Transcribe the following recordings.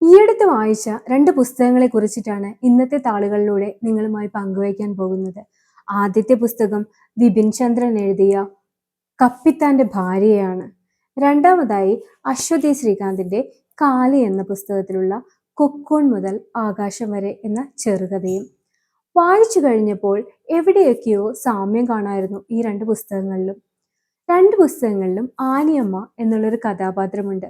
ഈയടുത്ത് വായിച്ച രണ്ട് പുസ്തകങ്ങളെ കുറിച്ചിട്ടാണ് ഇന്നത്തെ താളുകളിലൂടെ നിങ്ങളുമായി പങ്കുവയ്ക്കാൻ പോകുന്നത്. ആദ്യത്തെ പുസ്തകം വിപിൻ ചന്ദ്രൻ എഴുതിയ കപ്പിത്താന്റെ ഭാര്യയാണ്. രണ്ടാമതായി അശ്വതി ശ്രീകാന്തിന്റെ കാലി എന്ന പുസ്തകത്തിലുള്ള കൊക്കൂൺ മുതൽ ആകാശം വരെ എന്ന ചെറുകഥയും. വായിച്ചു കഴിഞ്ഞപ്പോൾ എവിടെയൊക്കെയോ സാമ്യം കാണായിരുന്നു ഈ രണ്ട് പുസ്തകങ്ങളിലും. രണ്ട് പുസ്തകങ്ങളിലും ആനിയമ്മ എന്നുള്ളൊരു കഥാപാത്രമുണ്ട്.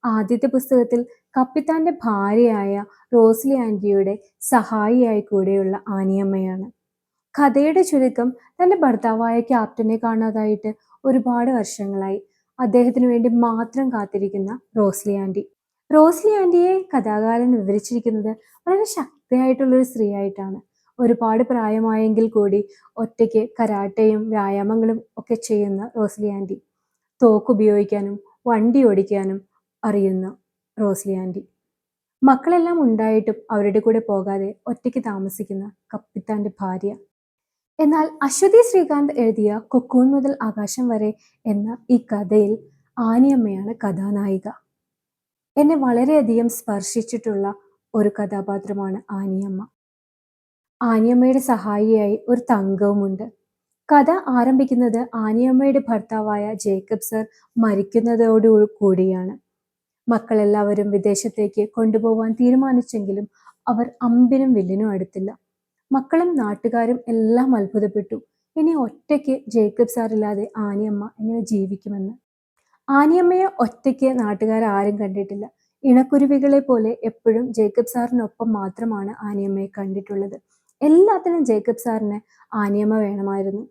ആദ്യത്തെ പുസ്തകത്തിൽ കപ്പിത്താന്റെ ഭാര്യയായ റോസ്ലി ആന്റിയുടെ സഹായിയായി കൂടെയുള്ള ആനിയമ്മയാണ്. കഥയുടെ ചുരുക്കം, തന്റെ ഭർത്താവായ ക്യാപ്റ്റനെ കാണാതായിട്ട് ഒരുപാട് വർഷങ്ങളായി. അദ്ദേഹത്തിന് വേണ്ടി മാത്രം കാത്തിരിക്കുന്ന റോസ്ലി ആന്റി. റോസ്ലി ആന്റിയെ കഥാകാരൻ വിവരിച്ചിരിക്കുന്നത് വളരെ ശക്തിയായിട്ടുള്ളൊരു സ്ത്രീയായിട്ടാണ്. ഒരുപാട് പ്രായമായെങ്കിൽ കൂടി ഒറ്റയ്ക്ക് കരാട്ടയും വ്യായാമങ്ങളും ഒക്കെ ചെയ്യുന്ന റോസ്ലി ആന്റി. തോക്കുപയോഗിക്കാനും വണ്ടി ഓടിക്കാനും അറിയുന്ന റോസ്ലി ആന്റി. മക്കളെല്ലാം ഉണ്ടായിട്ടും അവരുടെ കൂടെ പോകാതെ ഒറ്റയ്ക്ക് താമസിക്കുന്ന കപ്പിത്താന്റെ ഭാര്യ. എന്നാൽ അശ്വതി ശ്രീകാന്ത് എഴുതിയ കൊക്കൂൺ മുതൽ ആകാശം വരെ എന്ന ഈ കഥയിൽ ആനിയമ്മയാണ് കഥാനായിക. എന്നെ വളരെയധികം സ്പർശിച്ചിട്ടുള്ള ഒരു കഥാപാത്രമാണ് ആനിയമ്മ. ആനിയമ്മയുടെ സഹായിയായി ഒരു തങ്കവുമുണ്ട്. കഥ ആരംഭിക്കുന്നത് ആനിയമ്മയുടെ ഭർത്താവായ ജേക്കബ് സർ മരിക്കുന്നതോടു കൂടിയാണ്. മക്കളെല്ലാവരും വിദേശത്തേക്ക് കൊണ്ടുപോവാൻ തീരുമാനിച്ചെങ്കിലും അവർ അമ്പിനും വില്ലിനും അടുത്തില്ല. മക്കളും നാട്ടുകാരും എല്ലാം അത്ഭുതപ്പെട്ടു. ഇനി ഒറ്റയ്ക്ക് ജേക്കബ് സാറില്ലാതെ ആനിയമ്മ എങ്ങനെ ജീവിക്കുമെന്ന്. ആനിയമ്മയെ ഒറ്റയ്ക്ക് നാട്ടുകാരും കണ്ടിട്ടില്ല. ഇണക്കുരുവികളെ പോലെ എപ്പോഴും ജേക്കബ് സാറിനൊപ്പം മാത്രമാണ് ആനിയമ്മയെ കണ്ടിട്ടുള്ളത്. എല്ലാത്തിനും ജേക്കബ് സാറിന് ആനിയമ്മ വേണമായിരുന്നു.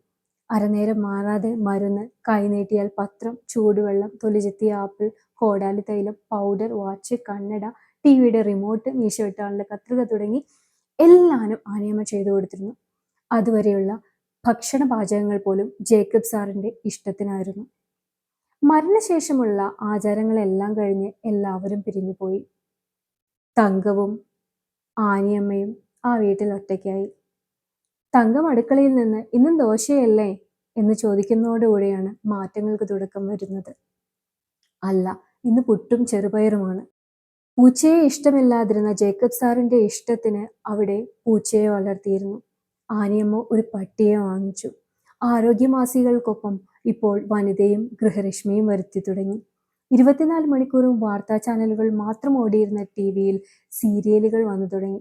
അരനേരം മാറാതെ മരുന്ന്, കൈനീട്ടിയാൽ പത്രം, ചൂടുവെള്ളം, തൊലിചെത്തിയ ആപ്പിൾ, കോടാലി തൈലം, പൗഡർ, വാച്ച്, കണ്ണട, ടിവിയുടെ റിമോട്ട്, മീശ വെട്ടാനുള്ള കത്രിക തുടങ്ങി എല്ലാനും ആനിയമ്മ ചെയ്തു കൊടുത്തിരുന്നു. അതുവരെയുള്ള ഭക്ഷണ പാചകങ്ങൾ പോലും ജേക്കബ് സാറിന്റെ ഇഷ്ടത്തിനായിരുന്നു. മരണശേഷമുള്ള ആചാരങ്ങളെല്ലാം കഴിഞ്ഞ് എല്ലാവരും പിരിഞ്ഞുപോയി. തങ്കവും ആനിയമ്മയും ആ വീട്ടിൽ ഒറ്റയ്ക്കായി. തങ്കം അടുക്കളയിൽ നിന്ന് ഇന്നും ദോശയല്ലേ എന്ന് ചോദിക്കുന്നതോടുകൂടിയാണ് മാറ്റങ്ങൾക്ക് തുടക്കം വരുന്നത്. അല്ല, ഇന്ന് പുട്ടും ചെറുപയറുമാണ്. പൂച്ചയെ ഇഷ്ടമില്ലാതിരുന്ന ജേക്കബ് സാറിന്റെ ഇഷ്ടത്തിന് അവിടെ പൂച്ചയെ വളർത്തിയിരുന്നു. ആനിയമ്മ ഒരു പട്ടിയെ വാങ്ങിച്ചു. ആരോഗ്യമാസികകൾക്കൊപ്പം ഇപ്പോൾ വനിതയും ഗൃഹരശ്മിയും വരുത്തി തുടങ്ങി. 24 മണിക്കൂറും വാർത്താ ചാനലുകൾ മാത്രം ഓടിയിരുന്ന ടിവിയിൽ സീരിയലുകൾ വന്നു തുടങ്ങി.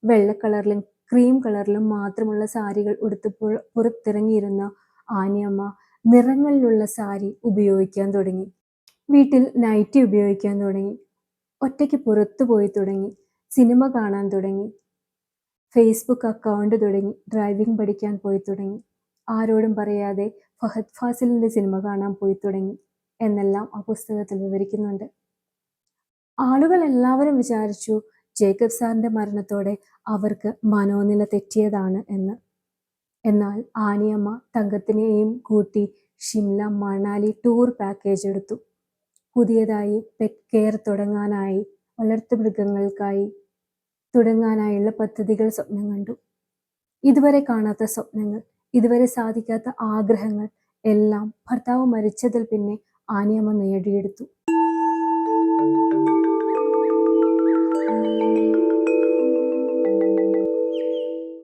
വെള്ളക്കളറിലും ക്രീം കളറിലും മാത്രമുള്ള സാരികൾ ഉടുത്ത് പുറത്തിറങ്ങിയിരുന്ന ആനിയമ്മ നിറങ്ങളിലുള്ള സാരി ഉപയോഗിക്കാൻ തുടങ്ങി. വീട്ടിൽ നൈറ്റി ഉപയോഗിക്കാൻ തുടങ്ങി. ഒറ്റയ്ക്ക് പുറത്തു പോയി തുടങ്ങി. സിനിമ കാണാൻ തുടങ്ങി. ഫേസ്ബുക്ക് അക്കൗണ്ട് തുടങ്ങി. ഡ്രൈവിംഗ് പഠിക്കാൻ പോയി തുടങ്ങി. ആരോടും പറയാതെ ഫഹദ് ഫാസിലിന്റെ സിനിമ കാണാൻ പോയി തുടങ്ങി എന്നെല്ലാം ആ പുസ്തകത്തിൽ വിവരിക്കുന്നുണ്ട്. ആളുകൾ എല്ലാവരും വിചാരിച്ചു ജേക്കബ് സാറിന്റെ മരണത്തോടെ അവർക്ക് മനോനില തെറ്റിയതാണ് എന്ന്. എന്നാൽ ആനിയമ്മ തങ്കത്തിനെയും കൂട്ടി ഷിംല, മണാലി ടൂർ പാക്കേജ് എടുത്തു. പുതിയതായി പെറ്റ് കെയർ തുടങ്ങാനായി, വളർത്തുമൃഗങ്ങൾക്കായി തുടങ്ങാനായുള്ള പദ്ധതികൾ സ്വപ്നം കണ്ടു. ഇതുവരെ കാണാത്ത സ്വപ്നങ്ങൾ, ഇതുവരെ സാധിക്കാത്ത ആഗ്രഹങ്ങൾ എല്ലാം ഭർത്താവ് മരിച്ചതിൽ പിന്നെ ആനിയമ്മ നേടിയെടുത്തു.